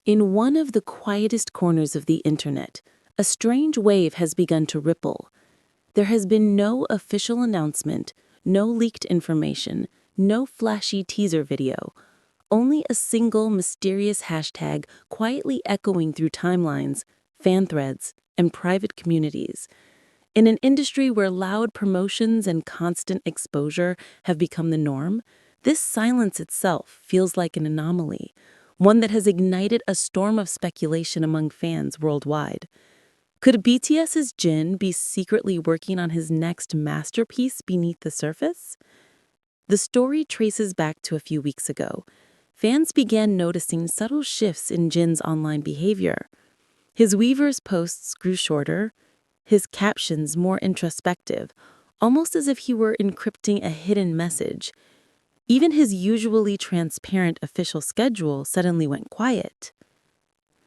In one of the quietest corners of the internet, a strange wave has begun to ripple. There has been no official announcement, no leaked information, no flashy teaser video, only a single mysterious hashtag quietly echoing through timelines, fan threads, and private communities. In an industry where loud promotions and constant exposure have become the norm, this silence itself feels like an anomaly, one that has ignited a storm of speculation among fans worldwide. Could BTS's Jin be secretly working on his next masterpiece beneath the surface? The story traces back to a few weeks ago. Fans began noticing subtle shifts in Jin's online behavior. His Weavers posts grew shorter, his captions more introspective, almost as if he were encrypting a hidden message. Even his usually transparent official schedule suddenly went quiet.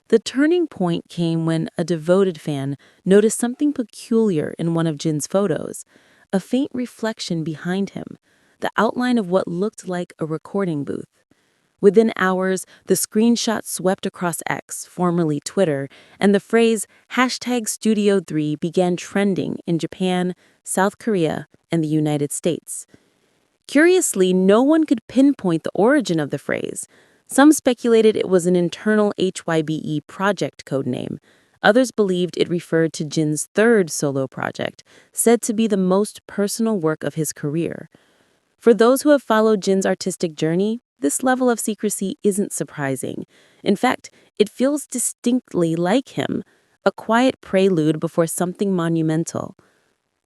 The turning point came when a devoted fan noticed something peculiar in one of Jin's photos, a faint reflection behind him, the outline of what looked like a recording booth. Within hours, the screenshot swept across X, formerly Twitter, and the phrase #Studio3 began trending in Japan, South Korea, and the United States. Curiously, no one could pinpoint the origin of the phrase. Some speculated it was an internal HYBE project codename. Others believed it referred to Jin's third solo project, said to be the most personal work of his career. For those who have followed Jin's artistic journey, this level of secrecy isn't surprising. In fact, it feels distinctly like him, a quiet prelude before something monumental.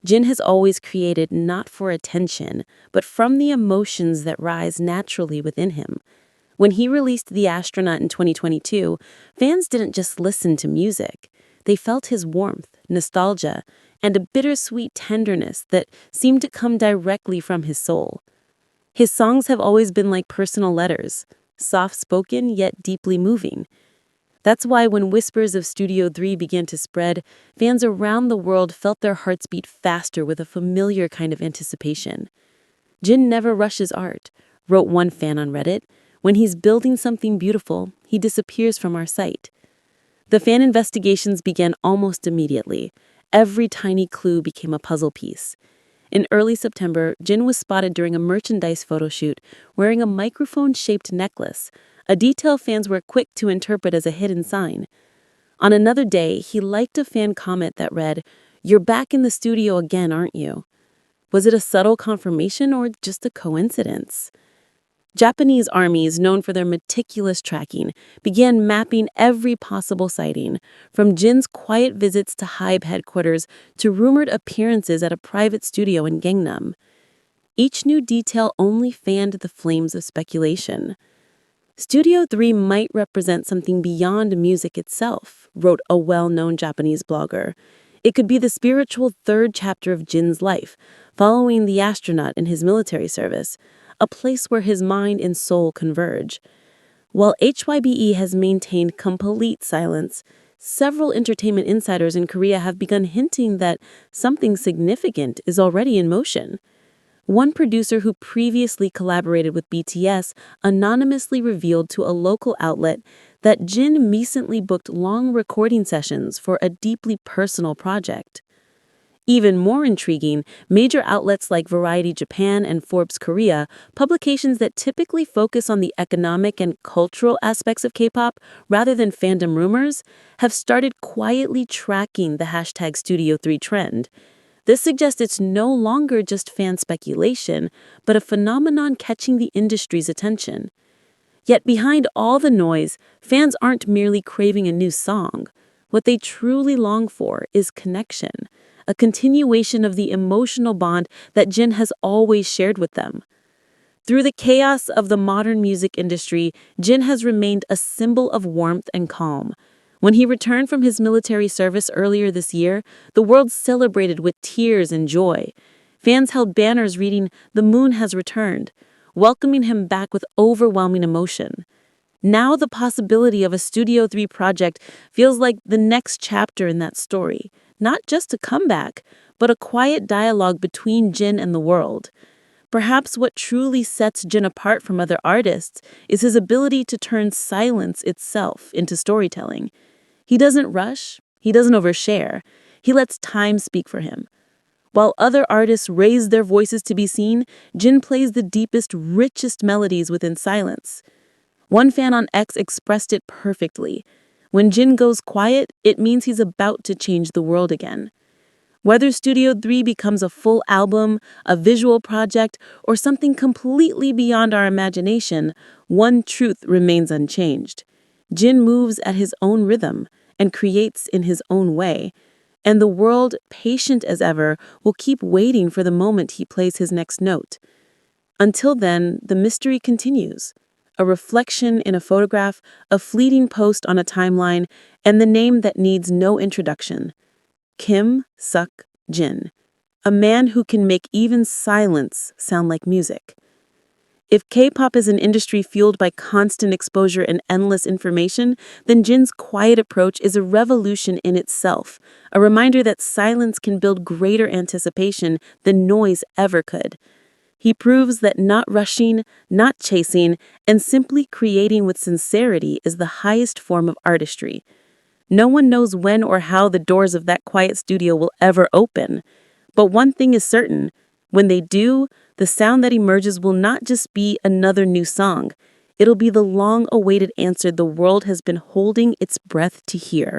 Jin has always created not for attention, but from the emotions that rise naturally within him. When he released The Astronaut in 2022, fans didn't just listen to music. They felt his warmth, nostalgia, and a bittersweet tenderness that seemed to come directly from his soul. His songs have always been like personal letters, soft-spoken yet deeply moving. That's why when whispers of Studio 3 began to spread, fans around the world felt their hearts beat faster with a familiar kind of anticipation. Jin never rushes art, wrote one fan on Reddit. When he's building something beautiful, he disappears from our sight. The fan investigations began almost immediately. Every tiny clue became a puzzle piece. In early September, Jin was spotted during a merchandise photo shoot wearing a microphone-shaped necklace, a detail fans were quick to interpret as a hidden sign. On another day, he liked a fan comment that read, "You're back in the studio again, aren't you?" Was it a subtle confirmation or just a coincidence? Japanese armies, known for their meticulous tracking, began mapping every possible sighting, from Jin's quiet visits to HYBE headquarters to rumored appearances at a private studio in Gangnam. Each new detail only fanned the flames of speculation. Studio 3 might represent something beyond music itself, wrote a well-known Japanese blogger. It could be the spiritual third chapter of Jin's life, following the astronaut in his military service, a place where his mind and soul converge. While HYBE has maintained complete silence, several entertainment insiders in Korea have begun hinting that something significant is already in motion. One producer who previously collaborated with BTS anonymously revealed to a local outlet that Jin recently booked long recording sessions for a deeply personal project. Even more intriguing, major outlets like Variety Japan and Forbes Korea, publications that typically focus on the economic and cultural aspects of K-pop rather than fandom rumors, have started quietly tracking the #Studio3 trend. This suggests it's no longer just fan speculation, but a phenomenon catching the industry's attention. Yet behind all the noise, fans aren't merely craving a new song. What they truly long for is connection, a continuation of the emotional bond that Jin has always shared with them. Through the chaos of the modern music industry, Jin has remained a symbol of warmth and calm. When he returned from his military service earlier this year, the world celebrated with tears and joy. Fans held banners reading, "The moon has returned," welcoming him back with overwhelming emotion. Now the possibility of a Studio 3 project feels like the next chapter in that story, not just a comeback, but a quiet dialogue between Jin and the world. Perhaps what truly sets Jin apart from other artists is his ability to turn silence itself into storytelling. He doesn't rush, he doesn't overshare, he lets time speak for him. While other artists raise their voices to be seen, Jin plays the deepest, richest melodies within silence. One fan on X expressed it perfectly. When Jin goes quiet, it means he's about to change the world again. Whether Studio 3 becomes a full album, a visual project, or something completely beyond our imagination, one truth remains unchanged. Jin moves at his own rhythm and creates in his own way. And the world, patient as ever, will keep waiting for the moment he plays his next note. Until then, the mystery continues. A reflection in a photograph, a fleeting post on a timeline, and the name that needs no introduction. Kim Seokjin, a man who can make even silence sound like music. If K-pop is an industry fueled by constant exposure and endless information, then Jin's quiet approach is a revolution in itself, a reminder that silence can build greater anticipation than noise ever could. He proves that not rushing, not chasing, and simply creating with sincerity is the highest form of artistry. No one knows when or how the doors of that quiet studio will ever open. But one thing is certain, when they do, the sound that emerges will not just be another new song. It'll be the long-awaited answer the world has been holding its breath to hear.